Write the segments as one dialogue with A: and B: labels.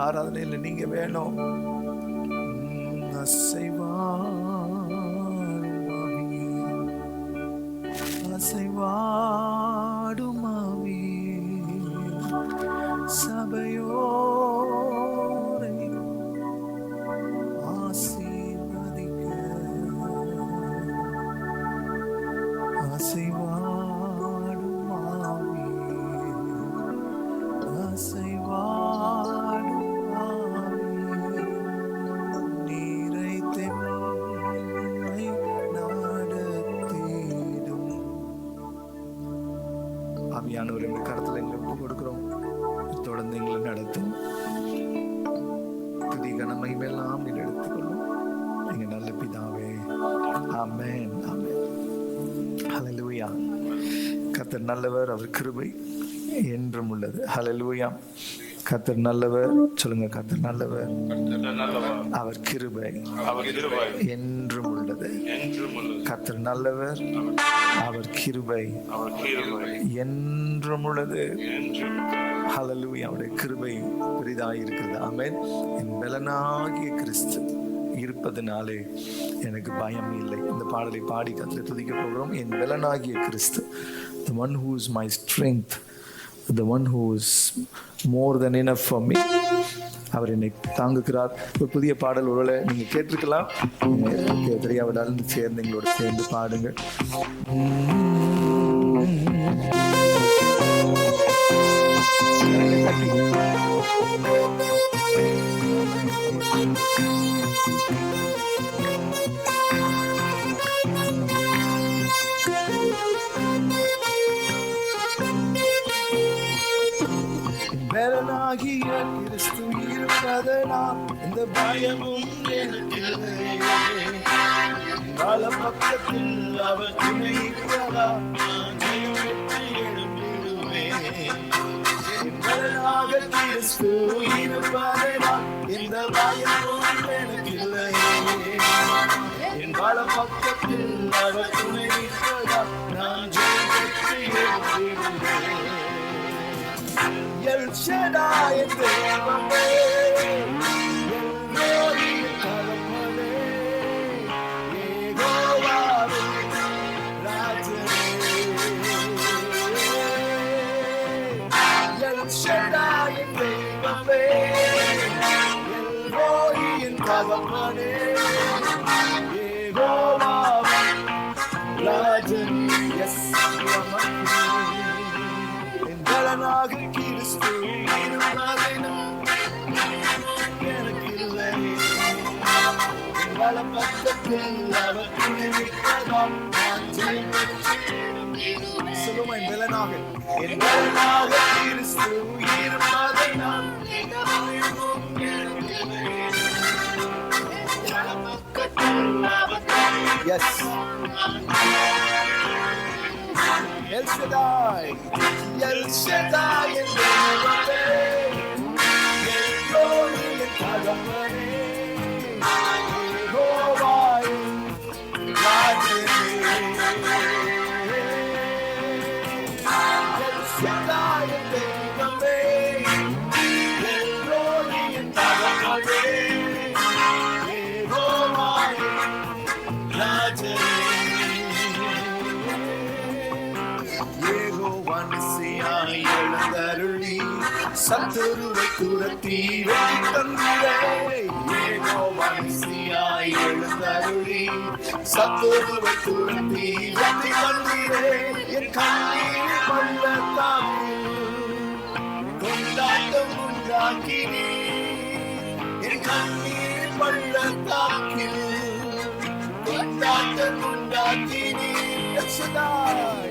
A: ஆராதனையில் நீங்க வேணும். அசைவாடும் சபையோரை ஆசீர்வதிக்க அசைவாடும் ஆவி அசைவாடும் ஆவி நீரை தென்னை நடத்திடும். ஆவியானவர் எங்கள் கருத்தில் எங்களை ஒப்பு கொடுக்கிறோம். தொடர்ந்து எங்களை நடத்தும். துதி கனமகிமையெல்லாம் நீர் எடுத்துக்கொள்ளும் எங்க நல்ல பிதாவே. ஆமென், ஆமென். ஹல்லேலூயா. கர்த்தர் நல்லவர், அவர் கிருபை என்றும் உள்ளது. ஹல்லேலூயா. கர்த்தர் நல்லவர். சொல்லுங்க, கர்த்தர் நல்லவர், அவர் கிருபை என்றும் உள்ளது. கர்த்தர் நல்லவர், அவர் கிருபை என்றும் உள்ளது. ஹல்லேலூயா. அவருடைய கிருபை பெரிதாய் இருக்கிறது. ஆமென். என் பலனாகிய கிறிஸ்து இருப்பதனாலே எனக்கு பயம் இல்லை. இந்த பாடலை பாடி கர்த்தரை துதிக்க போகிறோம். என் பலனாகிய கிறிஸ்து, the one who is my strength, the one who is more than enough for me, அவர் என்னை தாங்குகிறார். ஒரு புதிய பாடல் ஒருவேளை நீங்க கேட்டிருக்கலாம், தெரியாவிடாலும் சேர்ந்து எங்களோட சேர்ந்து பாடுங்க. பலனாகிய கிறிஸ்து இருப்பதனால் இந்த பயமும் எனக்கில்லை. பல பக்கத்தில் அவர் துணை இருக்கிறார், நான் ஜெயம் பெற்று எழும்பிடுவேன். பலனாக கிறிஸ்து இருப்பதனால் இந்த பயமும் எனக்கில்லை. என் பல பக்கத்தில் அவர் துணை இருக்கிறார், நான் ஜெயம் பெற்று எழும்பிடுவேன். El Shaddai தேவனே, எல்லோரி தகப்பனே, யெகோவாவின் ராஜனே. El Shaddai தேவனே, எல்லோரியின் தகப்பனே, யெகோவாவின் ராஜனே. Yes, பலனாக கிறிஸ்து இருப்பதனால் எனக்கில்லை. பல பக்கத்தில் அவர் துணை இருக்கிறார், நான் ஜெயம் பெற்று எழும்பிடுவேன். சொல்லுமா, என் பலனாக கிறிஸ்து இருப்பதனால் இந்த பயமும் எனக்கில்லை. பல பக்கத்தில் அவர் Yes. El Shaddai, El Shaddai, El Shaddai, El Glory, El Tadamane, Jehovah, Rajane. El Shaddai, El Tadamane, El Glory, El Tadamane, Jehovah, Rajane. எழுந்தருளி சத்துருவை துரத்தி வெற்றி தந்திரே. ஏகோவாய் எழுந்தருளி சத்துருவை துரத்தி வெற்றி தந்திரே. என் கண்ணீர் பள்ளத்தாக்கில் கொண்டாட்டம் உண்டாக்கினே. என் கண்ணீர் பள்ளத்தாக்கில் கொண்டாட்டம் உண்டாக்கினே. El Shaddai,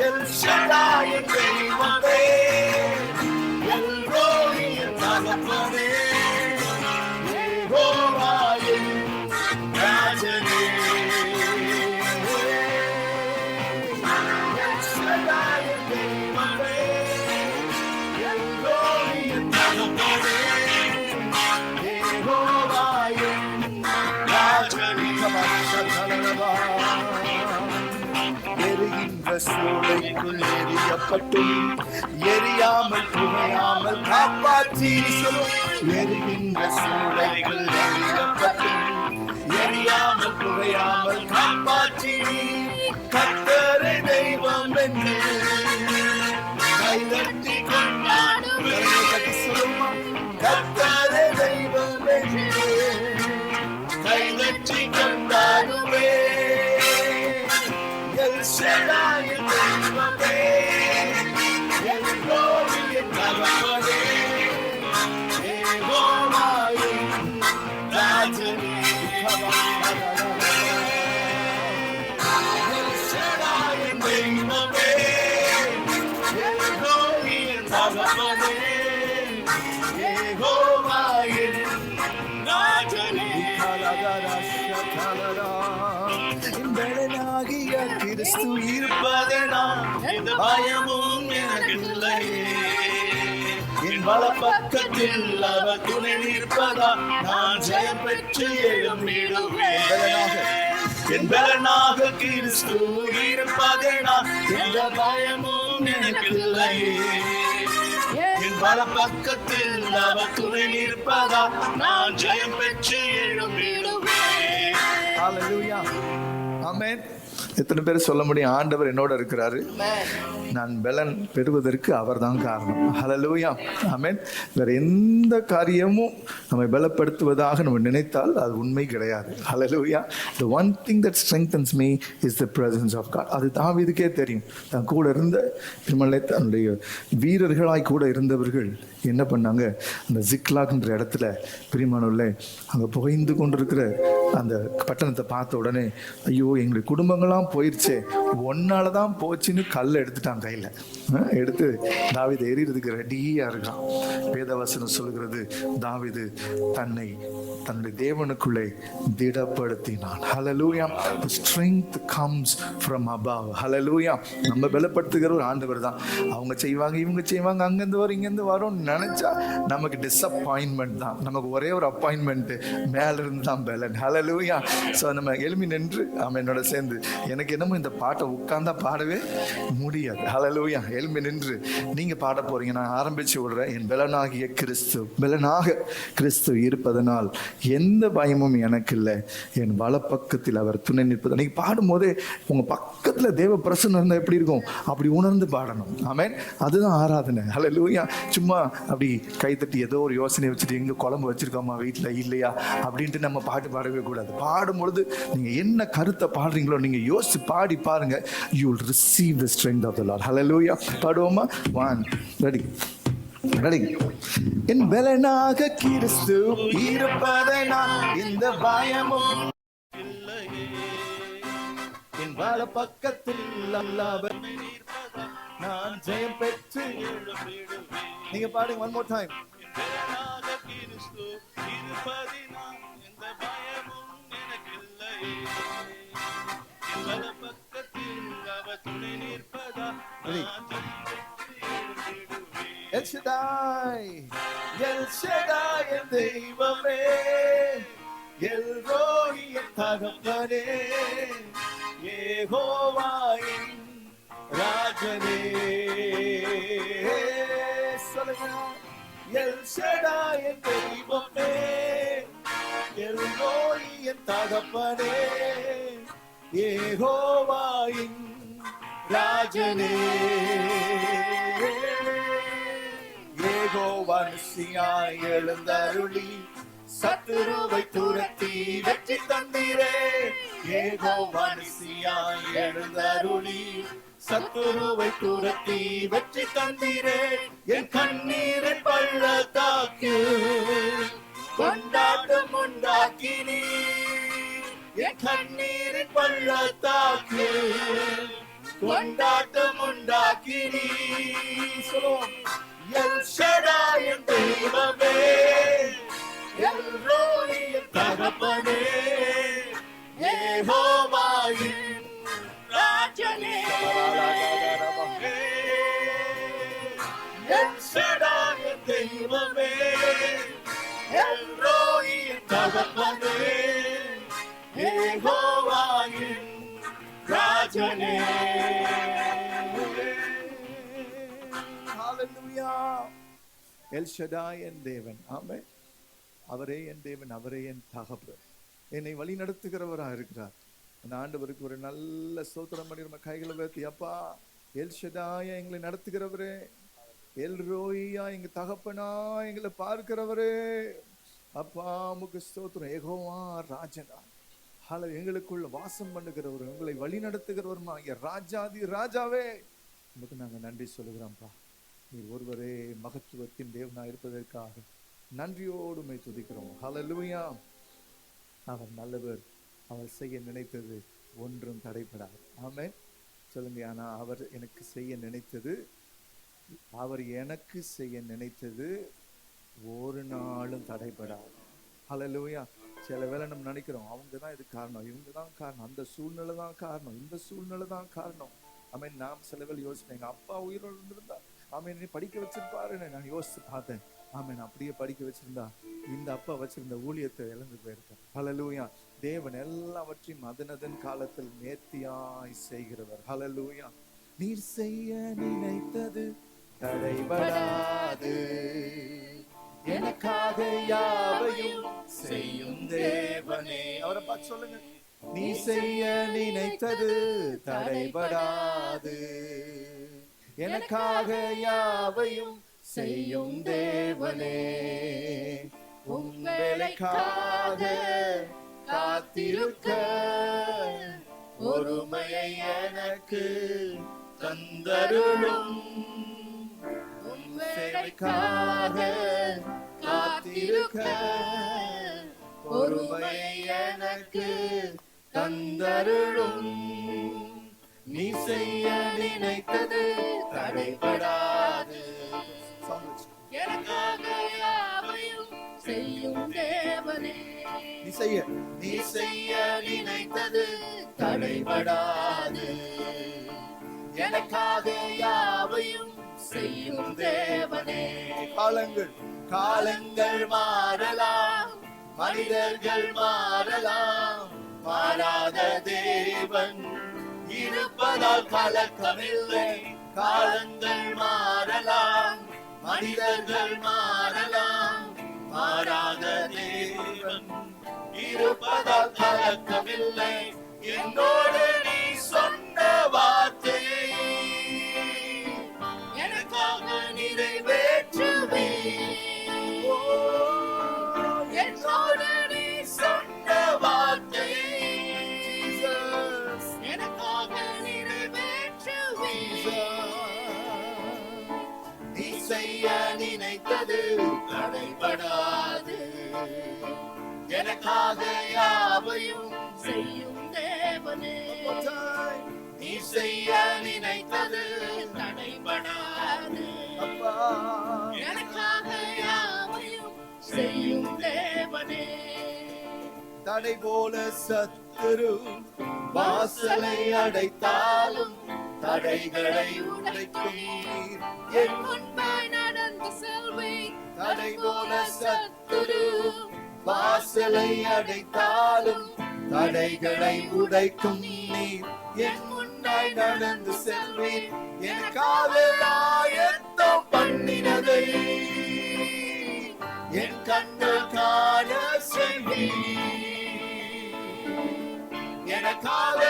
A: El Shaddai, El Devane, El Glory, El Tadamane, Jehovah, El Rajane. El Shaddai, El Devane, El Glory, El Tadamane, Jehovah, El Rajane. Come on, Shaddai. எரிகின்ற சூளைக்குள் எரியப்பட்டும் எரியாமல் புகையாமல் காப்பாற்றி எரிகின்ற சூளைக்குள் எரியப்பட்டும் எரியாமல் புகையாமல் காப்பாற்றி கர்த்தரை தெய்வம் என்று கைதட்டி கொண்டாடுவே. கர்த்தரை தெய்வம் என்று கைதட்டி கொண்டாடுவே. எல் ஷடாய் தெய்வமே, எல் கோவிலின் தகப்பனே, யெகோவாயின் ராஜனே. எல் ஷடாய் தெய்வமே, எல் கோவிலின் தகப்பனே, யெகோவாயின் ராஜனே. பெலனாகிய கிறிஸ்து இருப்பதனால் எந்த பயமும் எனக்கில்லையே. என் வலப்பக்கத்தில் அவர் துணை நிற்பதால் நான் ஜெயம் பெற்று எழும்பிடுவேன். என் பெலனாக கிறிஸ்து இருப்பதனால் எந்த பயமும் எனக்கில்லையே. என் வலப்பக்கத்தில் அவர் துணை நிற்பதால் நான் ஜெயம் பெற்று எழும்பிடுவேன். ஹல்லேலூயா. ஆமென். எத்தனை பேர் சொல்ல முடியும், ஆண்டவர் என்னோட இருக்கிறாரு, நான் பலன் பெறுவதற்கு அவர் தான் காரணம். ஹல்லேலூயா. ஆமென். வேற எந்த காரியமும் நம்மை பலப்படுத்துவதாக நம்ம நினைத்தால் அது உண்மை கிடையாது. ஹல்லேலூயா. The one thing that strengthens me is the presence of God. அது தாவீதுக்கே தெரியும். தான் கூட இருந்த தன்னுடைய வீரர்களாய் கூட இருந்தவர்கள் என்ன பண்ணாங்க, அந்த ஜிக்லாக்ன்ற இடத்துல பிரியமானவர்களே அங்கே புகைந்து கொண்டிருக்கிற அந்த பட்டணத்தை பார்த்த உடனே, ஐயோ எங்களுடைய குடும்பங்களாம் போயிடுச்சே, ஒன்னால தான் போச்சுன்னு கல்லை எடுத்துட்டான் கையில். எடுத்து தாவீது எறிகிறதுக்கு ரெடியாக இருக்கான். வேதவசனம் சொல்கிறது, தாவீது தன்னுடைய தேவனுக்குள்ளே திடப்படுத்தினான். ஹல்லேலூயா. The strength comes from above. ஹல்லேலூயா. நம்ம பலப்படுத்துகிற ஒரு ஆண்டவர் தான். அவங்க செய்வாங்க, இவங்க செய்வாங்க, அங்கேருந்து வரும் இங்கேருந்து வரும் நினைச்சா நமக்கு டிசப்பாயின்மெண்ட் தான். நமக்கு ஒரே ஒரு அப்பாயின்மெண்ட், மேல இருந்து தான் பலன். ஹல்லேலூயா. ஸோ நம்ம எழுப்பி நின்று அவன் என்னோட சேர்ந்து, எனக்கு என்னமோ இந்த பாட்டை உட்கார்ந்தா பாடவே முடியாது. ஹல்லேலூயா. எழுப்பி நின்று நீங்க பாட போறீங்க. நான் ஆரம்பிச்சு விடுறேன். என் பலனாகிய பலனாக கிறிஸ்து இருப்பதனால் எந்த பயமும் எனக்கு இல்லை. என் வலப்பக்கத்தில் அவர் துணை நிற்பது. நீங்க பாடும் போதே உங்க பக்கத்துல தேவ பிரசன்னம் இருந்தா எப்படி இருக்கும், அப்படி உணர்ந்து பாடணும். ஆமென். அதுதான் ஆராதனை. ஹல்லேலூயா. சும்மா அப்படி கைத்தட்டி ஏதோ ஒரு யோசனை வச்சுட்டு எங்க குழம்பு வச்சிருக்கோமா வீட்டுல இல்லையா அப்படின்ட்டு நம்ம பாட்டு பாடவே கூடாது. பாடும் பொழுது நீங்க என்ன கருத்தை பாடுறீங்களோ நீங்க யோசிச்சு பாடி பாருங்க. You will receive the strength of the Lord. Hallelujah. பாடுவோமா? 1 ரெடி. என் பலனாக கிறிஸ்து இருப்பதனால் இந்த பயமும் இல்லையே. என் வலப்பக்கத்தில் அவர் நான் ஜெயம் பெற்று எழும்பிடுவேன். நீங்க பாடுங்க. one more time. பலனாக கிறிஸ்து இருப்பதனால் இந்த பயமும் எனக்கில்லையே. என் வலப்பக்கத்தில் அவர் துணை நிற்பதால் நான் ஜெயம் பெற்று எழும்பிடுவேன். எல் ஷடாய் என் தெய்வமே, எல் ரோயி என் தகப்பனே, யெகோவாயின் ராஜனே. சொல்லுங்க. எல் ஷடாய் என் தெய்வமே, எல் ரோயி என் தகப்பனே, யெகோவாயின் ராஜனே. யெகோவா நிசியாய் எழுந்தருளி சத்துருவை துரத்தி வெற்றி தந்தீரே. யெகோவா நிசியாய் எழுந்தருளி சத்துருவை துரத்தி வெற்றி தந்தீரே. என் கண்ணீரை பள்ளத்தாக்கு கொண்டாட்டம் உண்டாக்கினீ. என் கண்ணீரை பள்ளத்தாக்கு கொண்டாட்டம் உண்டாக்கினீ. சொல்லுவோம். எல் ஷடாய் என் தெய்வமே, எல் ரோயி என் தகப்பனே, யெகோவாயின் ராஜனே. எல் ஷடாய் என் தெய்வமே, எல் ரோயி என் தகப்பனே, யெகோவாயின் ராஜனே. ஹalleluya. எல் ஷடாய் என் தேவன். ஆமென். அவரே என் தேவன், அவரே என் தகப்பன், என்னை வழி நடத்துகிறவராக இருக்கிறார். அந்த ஆண்டவருக்கு ஒரு நல்ல ஸ்தோத்திரம் பண்ணி நம்ம கைகளை உயர்த்தி, அப்பா எல் ஷடாயா எங்களை நடத்துகிறவரே, எல் ரோயா எங்க தகப்பனா எங்களை பார்க்கிறவரே, அப்பா உமக்கு ஸ்தோத்திரம். யெகோவா ராஜனா, எங்களுக்குள்ள வாசம் பண்ணுகிறவர், உங்களை வழி நடத்துகிறவருமா ராஜாதி ராஜாவே, உமக்கு நாங்க நன்றி சொல்லுகிறோம்ப்பா. நீர் ஒருவரே மகத்துவத்தின் தேவனா இருப்பதற்காக நன்றியோடு உம்மை துதிக்கிறோம். ஹல்லேலூயா. அவர் நல்லவர், அவர் செய்ய நினைத்தது ஒன்றும் தடைபடாது. ஆமென். சொல்லுங்க. ஆனா அவர் எனக்கு செய்ய நினைத்தது, அவர் எனக்கு செய்ய நினைத்தது ஒரு நாளும் தடைபடாது. ஹல்லேலூயா. சில வேளை நம்ம நினைக்கிறோம் அவங்க தான் இது காரணம், இவங்க தான் காரணம், அந்த சூழ்நிலை தான் காரணம், இந்த சூழ்நிலை தான் காரணம். ஆமென். நாம் சில வேளை யோசிப்பேன், எங்க அப்பா உயிரோடு இருந்திருந்தா ஆமென் நீ படிக்க வச்சிருப்பாருன்னு நான் யோசிச்சு பார்த்தேன். ஆமென். அப்படியே படிக்க வச்சிருந்தா இந்த அப்பா வச்சிருந்த ஊழியத்தை இழந்து போயிருக்கார். ஹல்லேலூயா. தேவன் எல்லாவற்றையும் அதனதன் காலத்தில் நேர்த்தியாய் செய்கிறவர். ஹல்லேலூயா. நீர் செய்ய நினைத்தது தடைபடாது, எனக்காக யாவையும் செய்யும் தேவனே. அவரை பார்த்து சொல்லுங்க. நீ செய்ய நினைத்தது தடைபடாது, எனக்காக யாவையும் செய்யும் தேவனே. உங்களுக்காக காத்திருக்க பொறுமையை எனக்கு தந்தருளும். உங்களுக்காக காத்திருக்க பொறுமையை எனக்கு தந்தருளும். நீ செய்ய நினைத்தது தடைபடாது,
B: எனக்காக யாவையும் செய்யும் தேவனே.
A: நீ செய்ய நினைத்தது தடைபடாது, எனக்காக யாவையும் செய்யும் தேவனே. காலங்கள் மாறலாம், மனிதர்கள் மாறலாம், மாறாத தேவன் இருப்பதால் கலக்கமில்லை. காலங்கள் மாறலாம், மனிதர்கள் மாறலாம், மாறாத தேவன் இருப்பதால் கலக்கமில்லை. என்னோடு நீ சொன்ன வார்த்தையை எனக்காக நிறைவேற்றுவே. என்னோடு நீ சொன்ன வார்த்தையை எனக்காக நிறைவேற்றுவே. நீ செய்ய நினைத்தது தடைபடாது, எனக்காக யாவையும்
B: செய்யும் தேவனே.
A: நீ செய்ய நினைத்தது
B: தடைபடாது, எனக்காக யாவையும் செய்யும் தேவனே.
A: தடை போல சத்துரு வாசலை அடைத்தாலும் தடைகளை உடைக்கும் நீர்
B: என் முன்பாய் நடந்து செல்வேன்.
A: தடை போல சத்துரு வாசலை அடைத்தாலும் தடைகளை உடைக்கும் நீர் என் முன்னாய் நடந்து செல்வேன். எனக்காக ஆயத்தம் பண்ணினதை என் கண்கள் காண செய்வீர். எனக்காக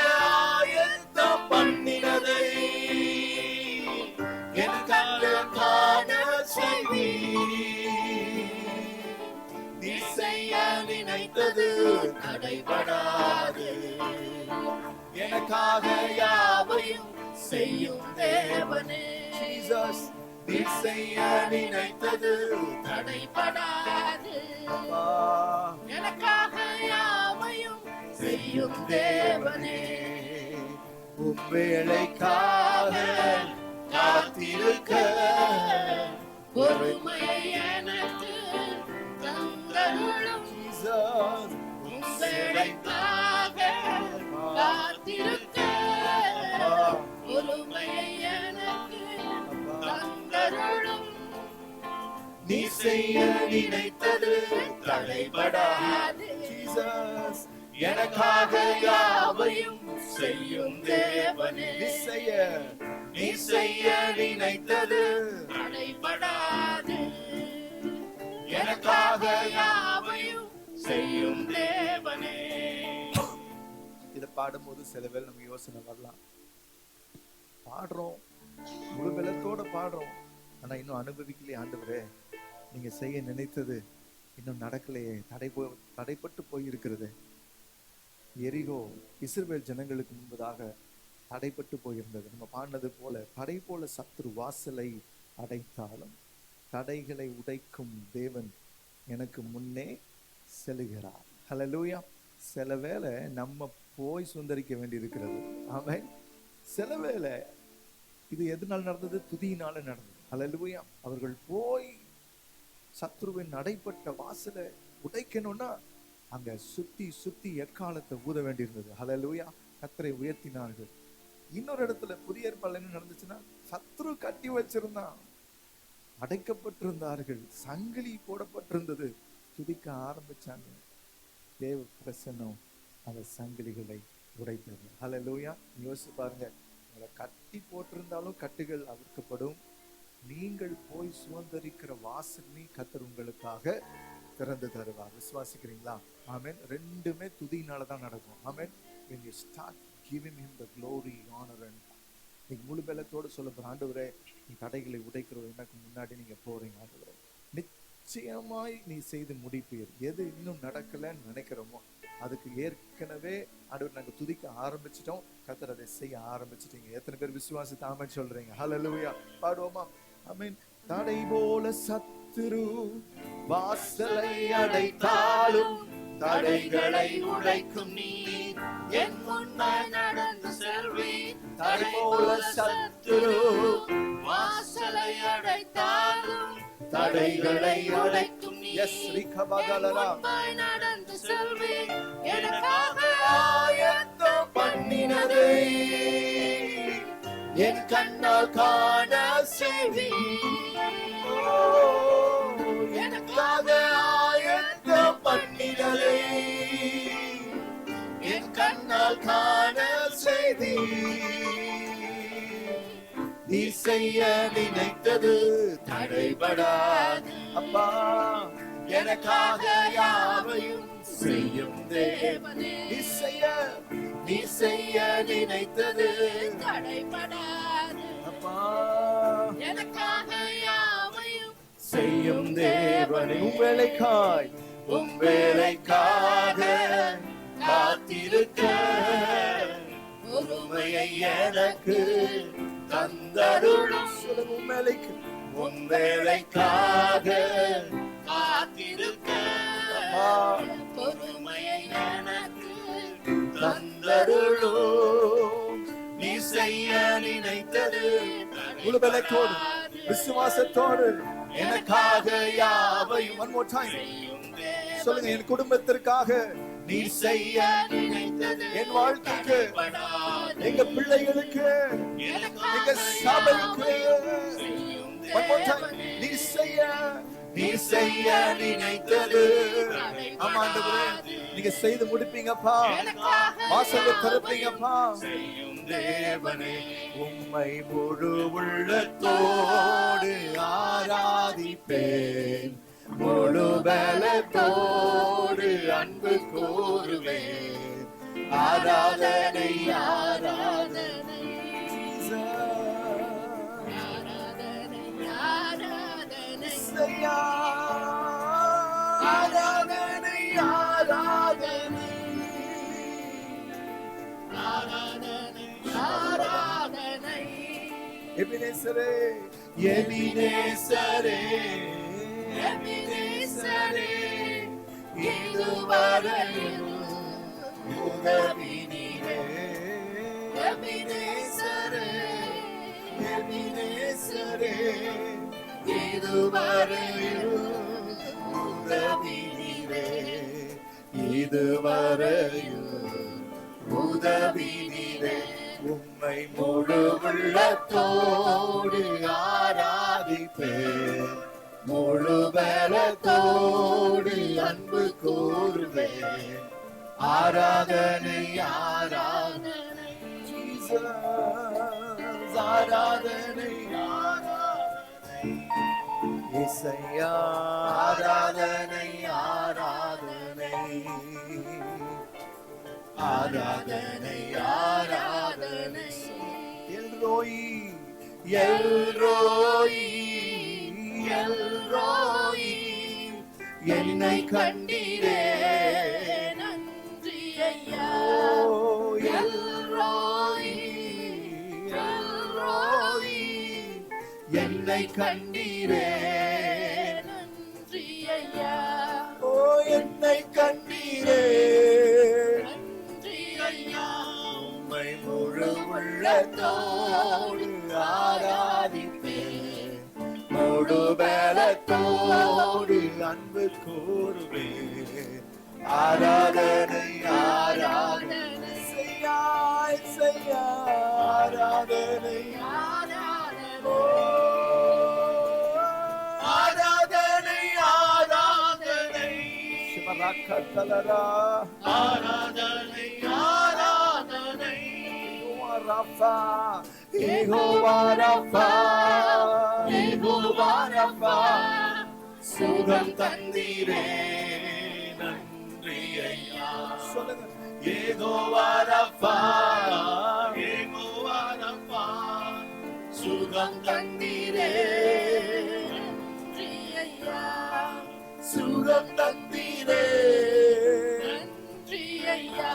A: ஆயத்தம் பண்ணினதை என் கண்கள் காண செய்வீர். நீ செய்ய நினைத்தது தடைபடாது, எனக்காக யாவையும் செய்யும் தேவனே. நீ செய்ய நினைத்தது
B: தடைபடாது, எனக்காக யாவையும் செய்யும் தேவனே.
A: வேளைக்காக காத்திருக்க
B: பொறுமையை எனக்கு தந்தருளும். வேளைக்காக காத்திருக்க பொறுமையை எனக்கு தந்தருளும்.
A: நீ செய்ய நினைத்தது தடைபடாது, எனக்காக யாவையும் செய்யும் தேவனே. நீ செய்ய நினைத்தது
B: தடைபடாது, எனக்காக யாவையும் செய்யும் தேவனே.
A: இதை பாடும்போது சில பேர் நமக்கு யோசனை வரலாம், பாடுறோம், முழு பலத்தோட பாடுறோம், ஆனா இன்னும் அனுபவிக்கலையே ஆண்டவரே, நீங்க செய்ய நினைத்தது இன்னும் நடக்கலையே, தடைப்பட்டு போயிருக்கிறது. எரிகோ இஸ்ரவேல் ஜனங்களுக்கு முன்பதாக தடைப்பட்டு போயிருந்தது. நம்ம பாடினது போல, தடை போல சத்துரு வாசலை அடைத்தாலும் தடைகளை உடைக்கும் தேவன் எனக்கு முன்னே செல்லுகிறார். ஹல்லேலூயா. சில வேளை நம்ம போய் சுந்தரிக்க வேண்டி இருக்கிறது. ஆமென். சில வேளை இது எதனால் நடந்தது? துதியினால நடந்தது. ஹல்லேலூயா. அவர்கள் போய் சத்ருவின் அடைப்பட்ட வாசலை உடைக்கணும்னா அங்க சுத்தி சுத்தி எக்காலத்தை ஊத வேண்டியிருந்தது. ஹல்லேலூயா. கர்த்தரை உயர்த்தினார்கள். இன்னொரு இடத்துல புதிய ஏற்பாடுல என்ன நடந்துச்சுன்னா, சத்ரு கட்டி வச்சிருந்தான், அடைக்கப்பட்டிருந்தார்கள், சங்கிலி போடப்பட்டிருந்தது, துதிக்க ஆரம்பிச்சாங்க. தேவ பிரசன்னம் அந்த சங்கிலிகளை உடைத்தது. ஹல்லேலூயா. யோசிச்சு பாருங்க, உங்களை கட்டி போட்டிருந்தாலும் கட்டுகள் அவிழ்க்கப்படும். நீங்கள் போய் சுதந்திரிக்கிற வாசனை கர்த்தர் உங்களுக்காக திறந்து தருவார். விசுவாசிக்கிறீங்களா? ஆமென். ரெண்டுமே துதியினாலதான் நடக்கும். ஆமென். When you start giving him the glory, honor and நீங்க முழு பலத்தோடு சொல்ல போற, ஆண்டவரே நீ தடைகளை உடைக்கிறது எனக்கு முன்னாடி நீங்க போறீங்க ஆண்டவரே, நிச்சயமாய் நீ செய்து முடிப்பீர். எது இன்னும் நடக்கலன்னு நினைக்கிறோமோ அதுக்கு ஏற்கனவே ஆண்டவர் நாங்க துதிக்க ஆரம்பிச்சிட்டோம், கர்த்தர் அதை செய்ய ஆரம்பிச்சிட்டீங்க. எத்தனை பேர் விசுவாசத்தை ஆமென் சொல்றீங்க? ஹல்லேலூயா. பாடுவோமா? ஆமென். தடை போல சத்துரு வாசலை அடைத்தாலும்
B: தடைகளை உடைக்கும் நீ என் முன்னே நடந்து செல்வீர். தடை போல சத்துரு வாசலை அடைத்தாலும் தடைகளை உடைக்கும் நீ
A: எஸ் ரிகபகலரா
B: நடந்து செல்வீர். எனக்காக ஆயத்தம் பண்ணினதை என் கண்ணால் காண செய்வீர். எனக்காக ஆயத்தம் பண்ணினதை என் கண்ணால் காண செய்தீர். நீ செய்ய நினைத்தது தடைபடாது. அப்பா எனக்காக யாவையும் செய்யும் தேவனே. நீ செய்ய நினைத்தது தடைபடாது. அப்பா எனக்காக யாவையும் செய்யும் தேவனே. உம் வேலைக்காக காத்திருக்க பொறுமையை எனக்கு தந்தருளும். உம் வேலைக்காக காத்திருக்க பொறுமையை எனக்கு தந்தருளும். நீ செய்ய நினைத்தது
A: முழு பலத்தோடு விசுவாசத்தோடு எனக்காக யாவையும் one more time சொல்லுங்க. என் குடும்பத்திற்காக
B: நீ செய்ய நினைத்தது,
A: என் வாழ்க்கைக்கு, எங்க பிள்ளைகளுக்கு, எங்க சபைக்கு one more time நீ செய்ய நினைத்தது. ஆமா ஆண்டவரே, நீங்க செய்து முடிப்பீங்கப்பா, வாசலை திறப்பீங்கப்பா.
B: தேவனே
A: உம்மை முழு உள்ளத்தோடு ஆராதிப்பேன், முழு பலத்தோடு அன்பு கூறுவேன். ஆராதனை ஆராதனை
B: ஆராதனை ஆராதனை
A: ஐயா, ஆராதனை ஆராதனை
B: ஆராதனை ஆராதனை.
A: எபினேசரே
B: எபினேசரே எபினேசரே இதுவரையில் உதவி நீரே. எபினேசரே எபினேசரே இதுவரையில் உதவி நீரே. இதுவரையில் உதவி நீரே.
A: உம்மை
B: முழு உள்ளத்தோடு ஆராதிப்பேன், முழு பலத்தோடு அன்பு கூறுவேன். ஆராதனை ஆராதனை
A: ஜீசஸ், ஆராதனை ஆராதனை இசையா
B: ஆராதனை ஆராதனை ஆராதனை ஆராதனை
A: எல்ரோயி
B: எல்ரோயி எல்ரோயி என்னை கண்டீரே நன்றி ஐயா எல்ரோயி எல்ரோயி என்னை கண்டீரே நன்றி ஐயா ஓ என்னை கண்டீரே நன்றி ஐயா உம்மை முழு உள்ளத்தோடு ஆராதிப்பேன் முழு பலத்தோடு அன்பு கூறுவேன் ஆராதனை ஆராதனை செய்யா செய்யா ஆராதனை ஆராதனை ஆராதனை ஆராதனை
A: சிவராக்கலரா
B: ஆராதனை ஆராதனை
A: Rapha
B: Jehovah Rapha Jehovah Rapha சுகம் தந்தீரே நன்றி ஐயா
A: சொல்லுங்க
B: யெகோவா ரஃபா யெகோவா ரஃபா சுகம் தந்தீரே நன்றி ஐயா சுகம் தந்தீரே நன்றி ஐயா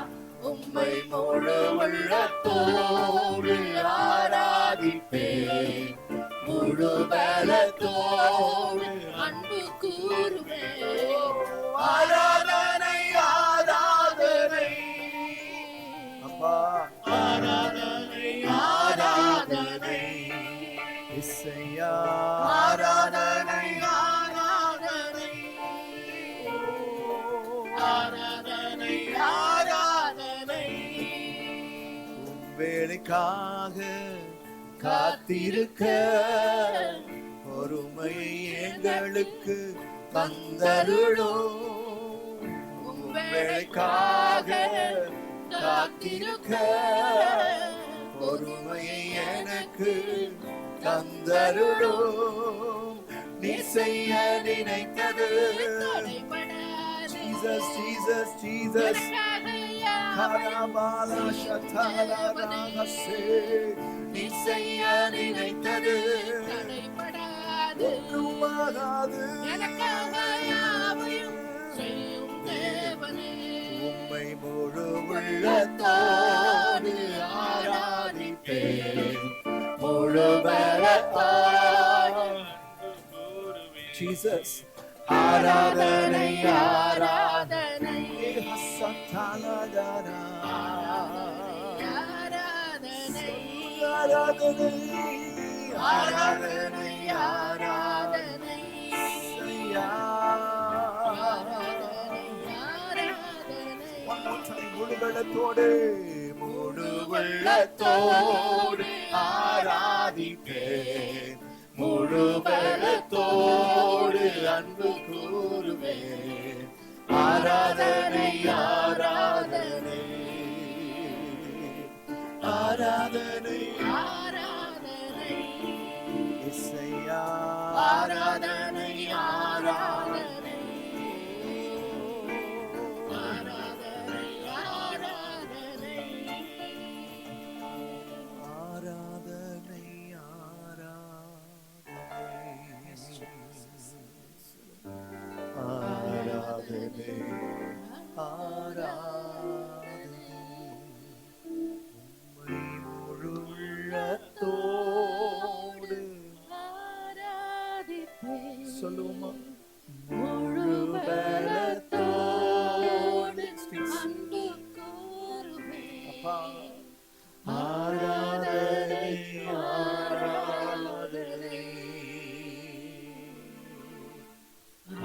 B: உம்மை முழு உள்ளத்தோடு ஆராதிப்பேன் முழு பலத்தோடு அன்பு கூறுவேன் ஆராதனை ஆராதனை
A: அப்பா
B: ஆராதனை ஆராதனை
A: இசையா
B: ஆராதனை ஆராதனை ஆராதனை ஆராதனை
A: வேலைக்காக
B: காத்திருக்க பொறுமை எங்களுக்கு தந்தருளும் வேலைக்காக காத்திருக்க பொறுமையை எனக்கு தந்தருளும் நீ செய்ய நினைத்தது Jesus Jesus Jesus Karabala Shatala Ragase நீ செய்ய நினைத்தது ஒன்றுமாகாது உம்மை முழு உள்ளத்தோடு ஆராதிப்பேன் முழு பலத்தோடு
A: Jesus
B: ஆராதனை ஆராதனை
A: Hasataladara
B: ஆராதனை
A: ஆராதனை
B: ஆராதனை ஆராதனை
A: இசையா
B: ஆராதனை
A: One more time முழு பலத்தோடு
B: முழு உள்ளத்தோடு ஆராதிப்பேன் முழு பலத்தோடு அன்பு கூறுவேன் ஆராதனை ஆராதனை ஆராதனை ஆராதனை
A: இசையா
B: ஆராதனை ஆராதனை ஆராதனை ஆராதனை
A: ஆராதனை ஆராதனை ஆராதனை உம்மை முழு உள்ளத்தோடு சொல்லுவோமா
B: முழு பலத்தோடு அன்பு கூறுவேன்
A: அப்பா
B: ஆராதனை ஆராதனை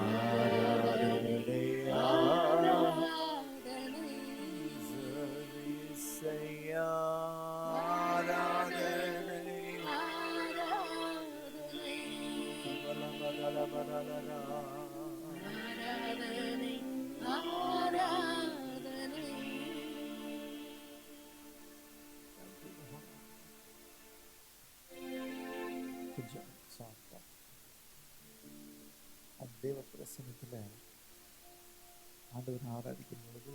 B: ஆராதனை ஆராதனை
A: இசையா ஆராதனை
B: ஆராதனை
A: பலபலபலபலரா.
B: ஆராதனை ஆராதனை
A: கொஞ்சம் சாப்பிட்டா தேவ பிரசன்னத்துல ஆண்டவர் ஆராதிக்கும் பொழுது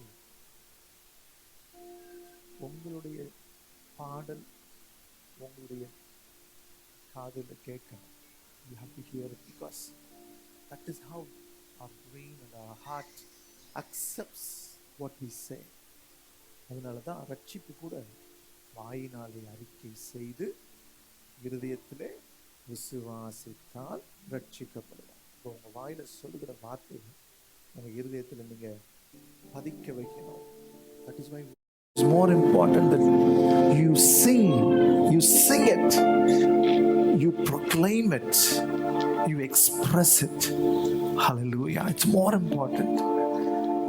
A: உங்களுடைய பாடல் உங்களுடைய காதுல கேட்கணும். You have to hear it because that is how our brain and our heart accepts what we say. அதனாலதான் ரட்சிப்பு கூட வாயினாலே அறிக்கை செய்து இருதயத்திலே விசுவாசித்தால் ரட்சிக்கப்படுவார். இப்போ உங்க வாயில சொல்லுகிற வார்த்தை உங்க இருதயத்துல நீங்க பதிக்க வைக்கணும். That is why it's more important that you sing it, you proclaim it, you express it. Hallelujah. It's more important.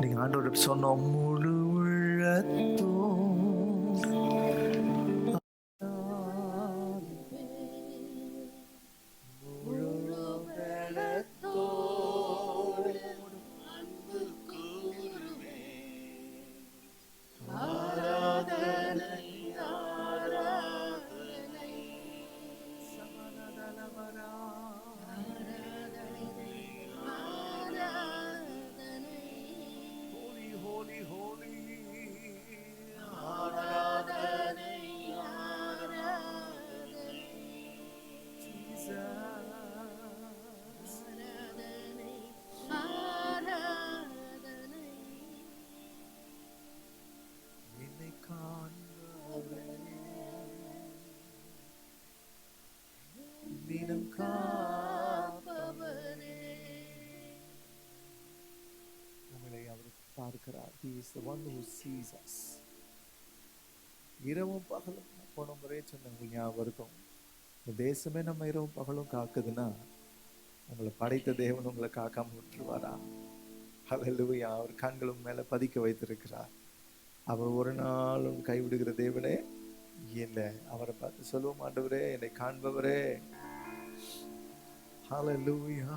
A: நீங்க ஆண்டவரிடம் சொன்ன முழு உள்ளத்தோடு பார்க்கிறார். He is the one who sees us. இரவும் பகலும் போன முறையே சொன்ன உங்களுக்கு ஞாபகம் இருக்கும். இந்த தேசமே நம்ம இரவும் பகலும் காக்குதுன்னா உங்களை படைத்த தேவன் உங்களை காக்காம விட்டுருவாரா? ஹல்லேலூயா. அவர் கண்களும் மேல பதிக்க வைத்திருக்கிறார். அவர் ஒரு நாளும் கைவிடுகிற தேவனே இல்லை. அவரை பார்த்து சொல்லுவோம், ஆண்டவரே என்னை காண்பவரே. ஹல்லேலூயா.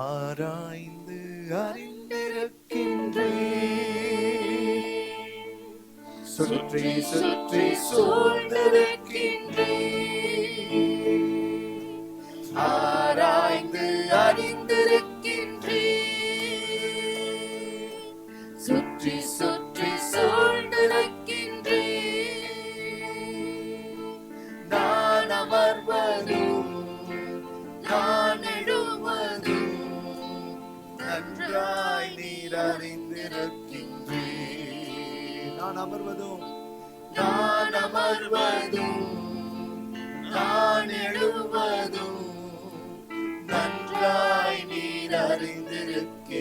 A: ஆராய்ந்து அறிந்திருக்கின்றேன், சுற்றி சுற்றி சூழ்ந்திருக்கின்றேன். ஆராய்ந்து அறிந்திருக்கின்றேன், சுற்றி சுற்றி சூழ்ந்திருக்கின்றேன். நான் அமர்வதும் நான் எழுவதும் நன்றாய் நீர் அறிந்திருக்கின்றேன். நான் அமர்வதும் நான் எழுவதும் நன்றாய் நீர் அறிந்திருக்கின்றேன்.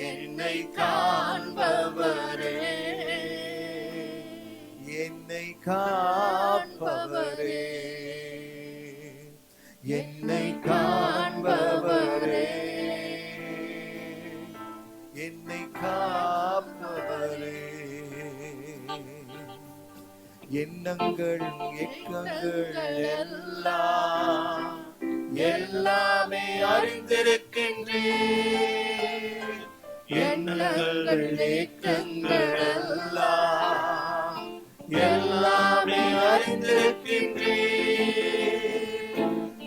A: என்னை காண்பவரே, என்னை காண்பவரே, என்னை காண்பவரே, என்னை காப்பவரே. எண்ணங்கள் எக்கங்கள் எல்லாம் எல்லாமே அறிந்திருக்கின்றேன். எண்ணங்கள் ஏக்கங்கள் எல்லாம் எல்லாமே அறிந்திருக்கின்றேன்.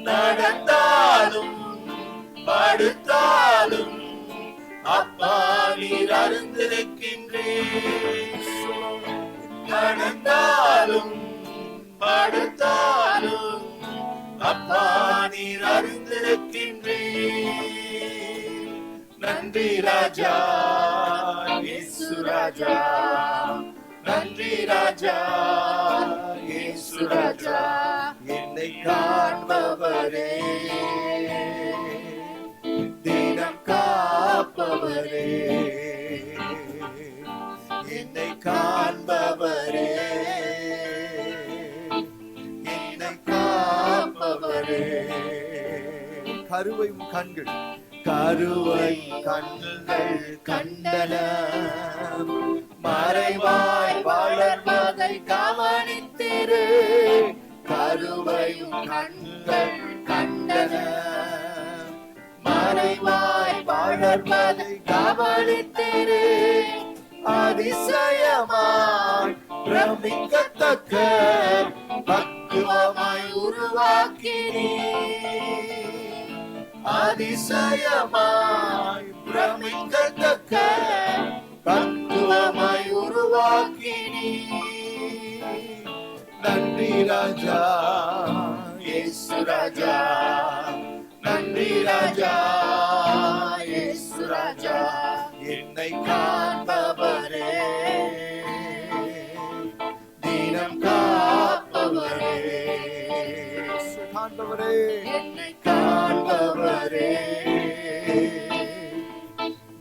A: நடந்தாலும் படுத்தாலும் அப்பா நீர் அறிந்திருக்கின்றேன். நடந்தாலும் படுத்தாலும் அப்பா நீர் அறிந்திருக்கின்றேன். நன்றி ராஜா இயேசு ராஜா, நன்றி ராஜா இயேசு ராஜா. என்னை காண்பவரே, தினம் காப்பவரே, என்னை காண்பவரே, என்னை காப்பவரே. கருவையும் கண்கள் கண்கள் கண்டன, மறைவாய் வளர்வதை கவனித்திரு. கருவையும் கண்கள் கண்டன, மறைவாய் வளர்வதை கவனித்திரு. அதிசயமாய் பிரமிக்கத்தக்க பக்குவ
B: பக்குவமாய் உருவாக்கினீர். அதிசயமாய் பிரமிக்கத்தக்க பக்குவமாய் உருவாக்கினீர். நன்றி ராஜா இயேசு ராஜா, நன்றி ராஜா இயேசு ராஜா, என்னை காண்பவரே, தினம் காப்பவரே, காண்பவரே, என்னை காண்பவரே,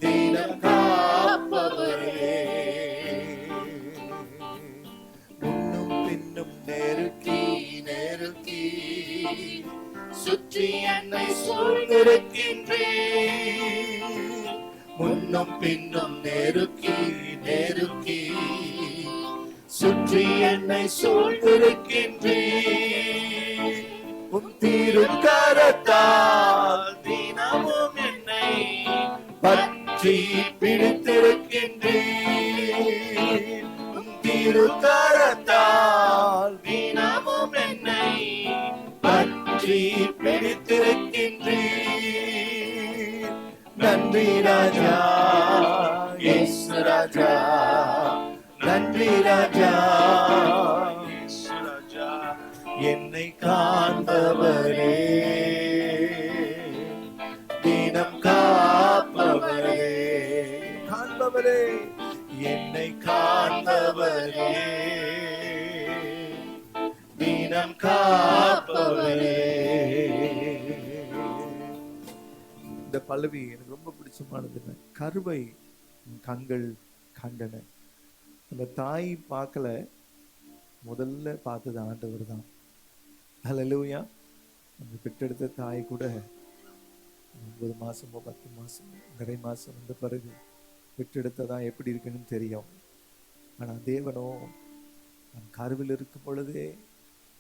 B: தினம் காப்பவரே. முன்னும் பின்னும் நெருக்கி நெருக்கி சுற்றி என்னை சூழ்ந்திருக்கின்றீர். முன்னும் பின்னும் நெருக்கி நெருக்கி சுற்றி என்னை சூழ்ந்திருக்கின்றீர். உம் திருக்கரத்தால் தினமும் என்னை பற்றி பிடித்திருக்கின்றீர். உம் திருக்கரத்தால் தினமும் என்னை பற்றி பிடித்திருக்கின்றீர். நன்றி ராஜா இயேசு ராஜா, நன்றி ராஜா இயேசு ராஜா, என்னை காண்பவரே, தினம் காப்பவரே, காண்பவரே, என்னை காண்பவரே, தினம் காப்பவரே. இந்த பல்லவி எனக்கு ரொம்ப பிடிச்சமானது. கருவை கண்கள் கண்டன. அந்த தாய் பார்க்கல, முதல்ல பார்த்தது ஆண்டவர் தான். ஹல்லேலூயா. அந்த பெற்றெடுத்த தாய் கூட 9 மாசமோ 10 மாசமோ நிறை மாசம் வந்த பிறகு பெற்றெடுத்ததான் எப்படி இருக்குன்னு தெரியும். ஆனா தேவனோ நம் கருவில் இருக்கும் பொழுதே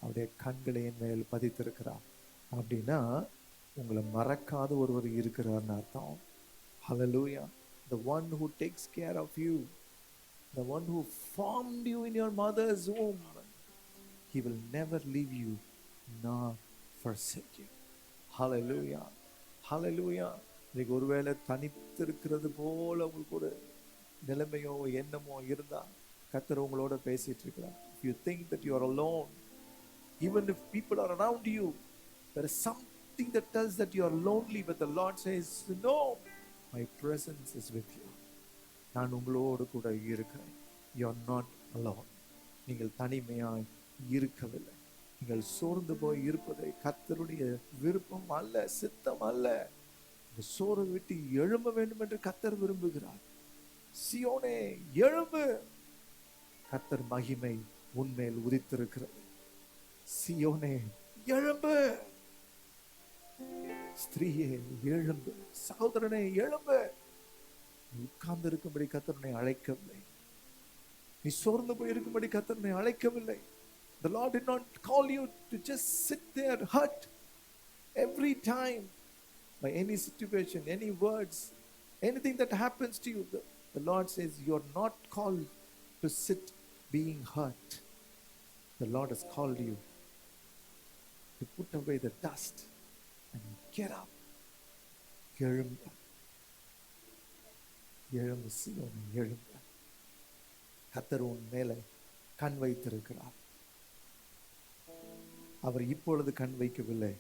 B: அவருடைய கண்களை என் மேல் பதித்திருக்கிறார். அப்படின்னா உங்களை மறக்காத ஒருவர் இருக்கிறார்னு அர்த்தம். ஹல்லேலூயா. The one who takes care of you, the one who formed you in your mother's womb, he will never leave you nor forsake you. Hallelujah. Hallelujah. இன்னைக்கு ஒருவேளை தனித்திருக்கிறது போல உங்களுக்கு ஒரு நிலைமையோ எண்ணமோ இருந்தா கர்த்தர் உங்களோட பேசிட்டு இருக்கிறார். If you think that you are alone, even if people are around you, there is something that tells that you are lonely, but the Lord says, no, my presence is with you. நான் உங்களோடு கூட இருக்கிறேன். You are not alone. நீங்கள் தனிமையாய் இருக்கவில்லை. நீங்கள் சோர்ந்து போய் இருப்பதை கர்த்தருடைய விருப்பம் அல்ல, சித்தம் அல்ல. இந்த சோர்வை விட்டு எழும்ப வேண்டும் என்று கர்த்தர் விரும்புகிறார். சியோனே எழும்பு, கர்த்தர் மகிமை உன்மேல் உதித்திருக்கிறது. சியோனே எழும்பு, ஸ்திரீயே எழும்பு, சகோதரனே எழும்பு. நீ உட்கார்ந்து இருக்கும்படி கர்த்தர் அழைக்கவில்லை. நீ சோர்ந்து போய் இருக்கும்படி கர்த்தர் அழைக்கவில்லை. The Lord did not call you to just sit there hurt every time by any situation, any words, anything that happens to you. The Lord says you are not called to sit being hurt. The Lord has called you to put away the dust and get up. எழும்பு, எழும்பு சீயோனே எழும்பு. கர்த்தர் உன் மேல கண் வைத்திருக்கிறார். அவர் இப்பொழுது கண் வைக்கவில்லை.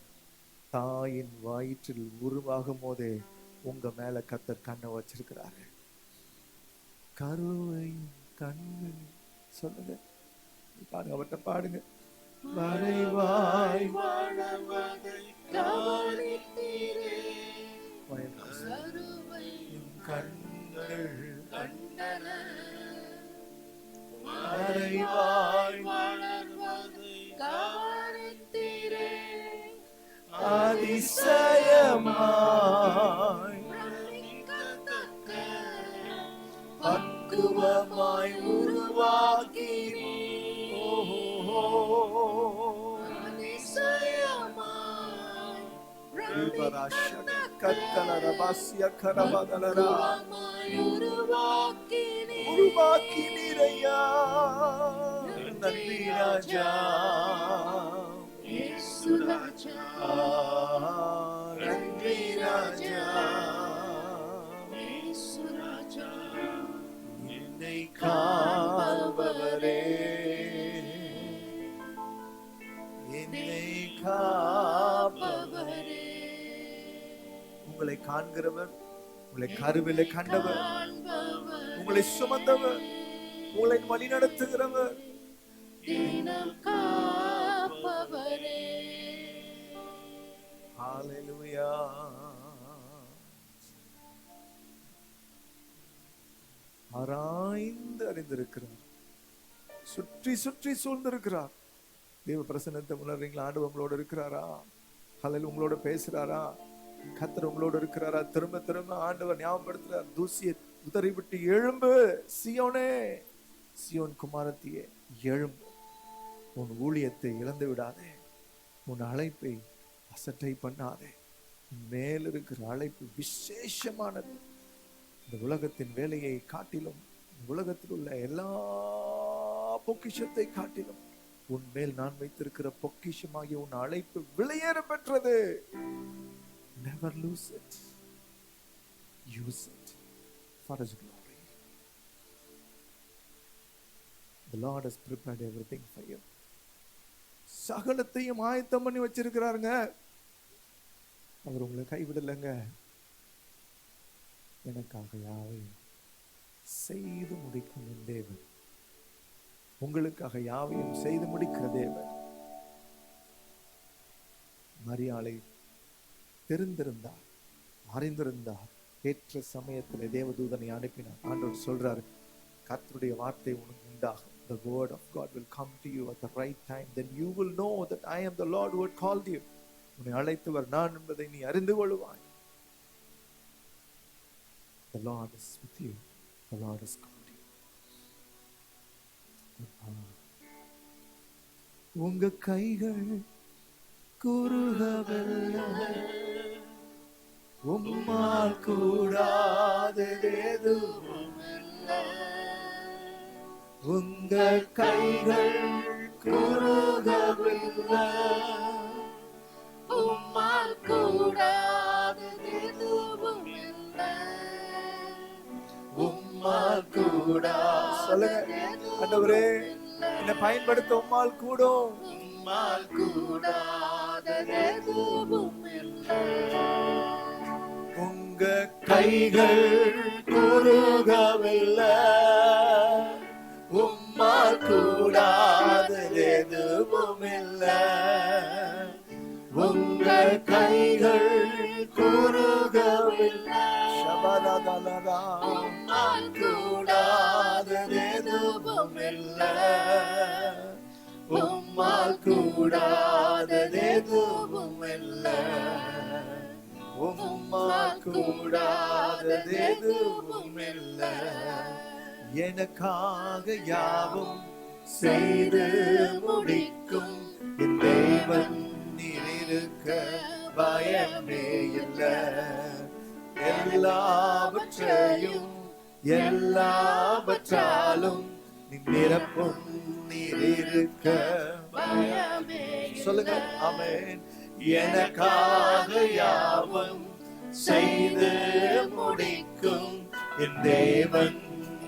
B: தாயின் வயிற்றில் உருவாகும் போதே உங்க மேல கர்த்தர் கண்ணை வச்சிருக்கிறாரு. கருவையும் கண்கள் சொல்லுங்க, பாருங்க, அவர்கிட்ட பாடுங்க. வரைவாய் வாழ்வதை கவனித்தீரே, கருவையும் கண்கள் கண்டன, வரைவாய் வாழ்வதை கவனித்தீரே, அதிசயமாய் பிரமிக்கத்தக்க பக்குவமாய் உருவாக்கினீர். அதிசயமாய் பக்குவமாய் உருவாக்கினீர் ஐயா. நன்றி ராஜா,
C: ராஜா,
B: நன்றி ராஜா,
C: இயேசு ராஜா,
B: என்னை காப்பவரே, என்னை காப்பவரே. உங்களை காண்கிறவர், உங்களை கருவிலே கண்டவர், உங்களை சுமந்தவர், உங்களை வழி நடத்துகிறவர்,
C: தினம் காப்பவரே.
B: ஹalleluya. ஆராய்ந்து அறிந்திருக்கிறார், சுற்றி சுற்றி சூழ்ந்திருக்கிறார். தேவ பிரசன்னத்தை உணர்றீங்களா? ஆண்டவர் உங்களோட இருக்கிறாரா? ஹalleluya. உங்களோட பேசுறாரா? கர்த்தர் உங்களோட இருக்கிறாரா? திரும்ப திரும்ப ஆண்டவர் ஞாபகப்படுத்துறார், தூசியை உதறி விட்டு எழும்பு சீயோனே, சீயோன் குமாரத்தியே எழும்பு. உன் ஊழியத்தை இழந்து விடாதே, உன் அழைப்பை அசட்டை பண்ணாதே. மேல் இருக்கிற அழைப்பு விசேஷமானது. இந்த உலகத்தின் வேலையை காட்டிலும், உலகத்தில் உள்ள எல்லா பொக்கிஷத்தை காட்டிலும் உன் மேல் நான் வைத்திருக்கிற பொக்கிஷமாகிய உன் அழைப்பு விலையேற பெற்றது. Never lose it. Use it for His glory. The Lord has prepared everything for you. சகலத்தையும் ஆயத்தம் பண்ணி வச்சிருக்கிறாருங்க. அவர் உங்களை கைவிடலைங்க. எனக்காக யாவையும் செய்து முடிக்கும் என் தேவன், உங்களுக்காக யாவையும் செய்து முடிக்கிற தேவன். மரியாளை தெரிந்திருந்தார், அறிந்திருந்தார். ஏற்ற சமயத்தில் தேவதூதனை அனுப்பினார். ஆண்டவர் சொல்றாரு, கர்த்தருடைய வார்த்தை உனக்கு உண்டாகும். The word of God will come to you at the right time. Then you will know that I am the Lord who had called you. உன்னை அழைத்தவர் நான் என்பதை நீ அறிந்து கொள்வாய். The Lord is with you. The Lord has called you. உங்க கைகள் குறுகவில்லை, உம்மால் கூடாதது எதுவும் இல்லை. உங்க கைகள் குறுகவில்லை,
C: உம்மால் கூடாதது எதுவும் இல்லை.
B: உம்மால் கூடா. சொல்லுங்க ஆண்டவரே, என்னை பயன்படுத்த உம்மால் கூடும்.
C: உம்மால் கூடாதது எதுவும் இல்லை.
B: உங்க கைகள் குறுகவில்லை, உம்மால் கூடாதது எதுவும் இல்லை. உங்க கைகள் குறுகவில்லை, ஷபரதலரா.
C: உம்மால் கூடாதது எதுவும் இல்லை.
B: உம்மால் கூடாதது எதுவும் இல்லை. உம்மால் கூடாதது எதுவும் இல்லை. எனக்காக யாவும் செய்து முடிக்கும் என் தேவன் நீர் இருக்க பயமே இல்லை. எல்லாவற்றையும் எல்லாவற்றாலும் நிரப்பும் நீர் இருக்க
C: பயமே
B: சொல்லுங்க ஆமென். எனக்காக யாவும் செய்து முடிக்கும் என் தேவன்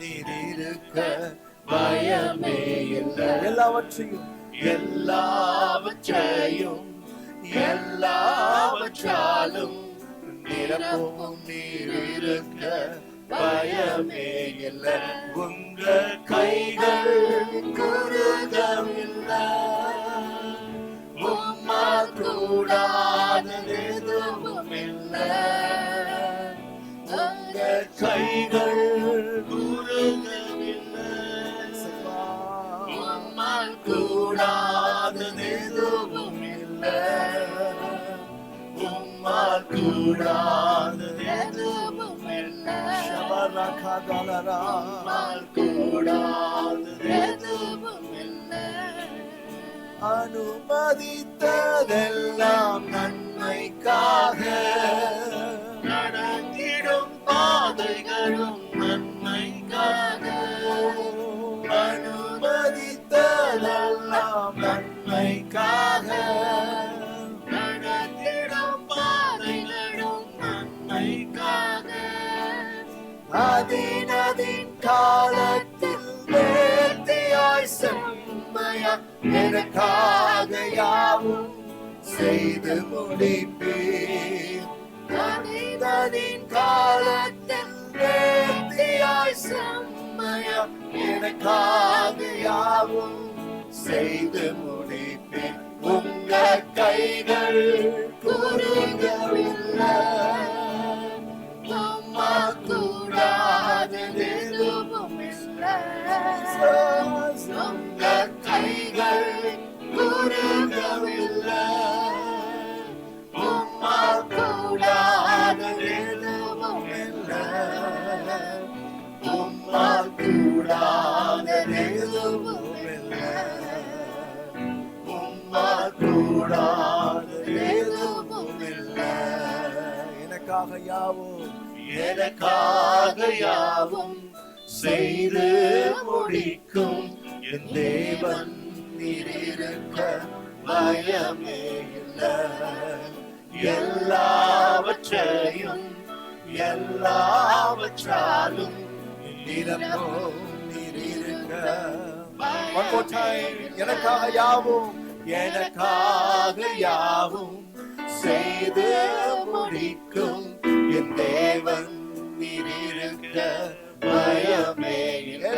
B: நீர் இருக்க பயமே இல்லை. எல்லாவற்றையும் எல்லாவற்றையும் எல்லாவற்றாலும் நிரப்பும் நீர் இருக்க பயமே இல்லை. உங்க கைகள் குறுகவில்லை, உம்மால் கூடாதது எதுவும் இல்லை. உங்க கைகள் குறுகவில்லை, உம்மால் கூடாதது எதுவும் இல்லை. உம்மால் கூடாதது எதுவும் இல்லை. ஷபரகதலரா. உம்மால் கூடாதது எதுவும் இல்லை. அனுமதித்ததெல்லாம் நன்மைக்காக, நடந்திடும் பாதைகளும் நன்மைக்காக. அனுமதித்ததெல்லாம் நன்மைக்காக, செம்மையா எனக்காக யாவும் செய்து முடிப்பீர். மனிதனின் காலத்தில் நேர்த்தியாய் செம்மையா எனக்காக யாவும் செய்து முடிப்பேன். உங்க கைகள் குறுகவில்லை,
C: அம்மா கூடாதது எதுவும் இல்லை.
B: உங்க கைகள் குறுகவில்லை, உம்மா கூடாதது எதுவும் இல்லை. உம்மா கூடாதது எதுவும் இல்லை. உம்மா கூடாதது எதுவும் இல்லை. எனக்காக யாவும் செய்து முடிக்கும் என் தேவன் நீர் இருக்க பயமே இல்லை. எல்லாவற்றாலும் நிரம்பும் நீர் இருக்க. One more time. எனக்காக யாவும் செய்து முடிக்கும் என் தேவன் நீர் இருக்க பயமே இல்லை.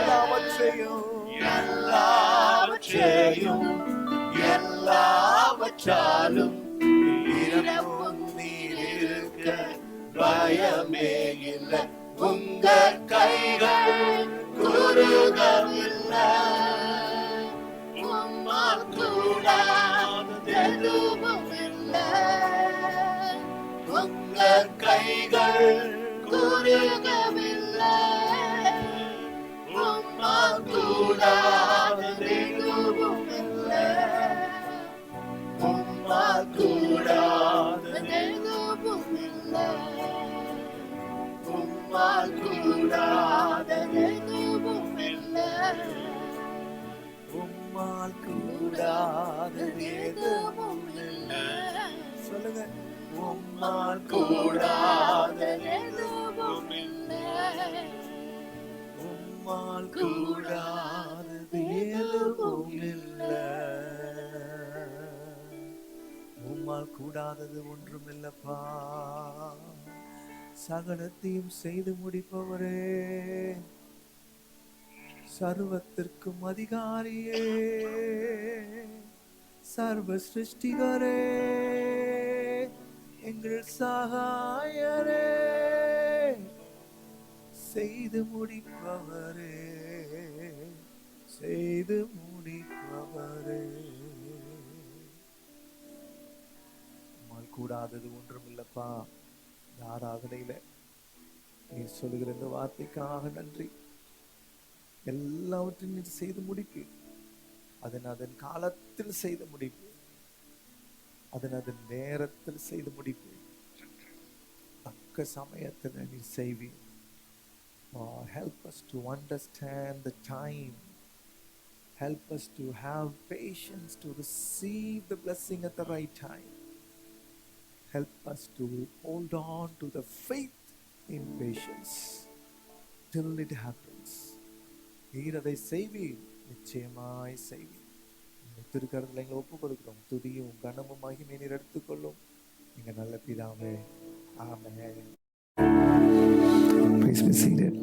B: எல்லாவற்றாலும் நிரம்பும் நீர் இருக்க பயமே இல்லை. உங்க கைகள் குறுகவில்லை,
C: உம்மால் கூடாதது எதுவும் இல்லை.
B: உங்க கைகள்
C: குறுகவில்லை,
B: உம்மால் கூடாதது எதுவும் இல்லை. உம்மால் கூடாதது
C: எதுவும் இல்லை.
B: உம்மால் கூடாதது
C: எதுவும் இல்லை.
B: உம்மால் கூடாதது எதுவும் இல்லை. சொல்லுங்க. உம்மால் கூடாதது
C: எதுவும் இல்லை.
B: உம்மால் கூடாதது எதுவும் இல்லை. உம்மால் கூடாதது ஒன்றுமில்லப்பா. சகலத்தையும் செய்து முடிப்பவரே, சர்வத்திற்கும் அதிகாரியே, சர்வ சிருஷ்டிகரே, எங்கள் சகாயரே, செய்து முடிப்பவரே, செய்து முடிப்பவரே. உம்மால் கூடாதது ஒன்றுமில்லப்பா. இந்த ஆராதனையில நீர் சொல்லுகிற இந்த வார்த்தைக்காக நன்றி. எல்லாவற்றையும் நீர் செய்து முடிப்பீர். அதன் காலத்தில் செய்து முடிப்பீர். அதன் நேரத்தில் செய்து முடிப்பீர். தக்க சமயத்தில் நீர் செய்வீர். Help us to understand the time. Help us to have patience to receive the blessing at the right time. Help us to hold on to the faith in patience till it happens. நீர் அதை செய்வீர், நிச்சயமாய் செய்வீர். திருக்கரத்தில் எங்களை ஒப்புக் கொடுக்கிறோம். துதியும் கனமும் மகிமையை நீர் எடுத்துக்கொள்ளும். நீங்க நல்ல பிதாவே. ஆமென். Please be seated.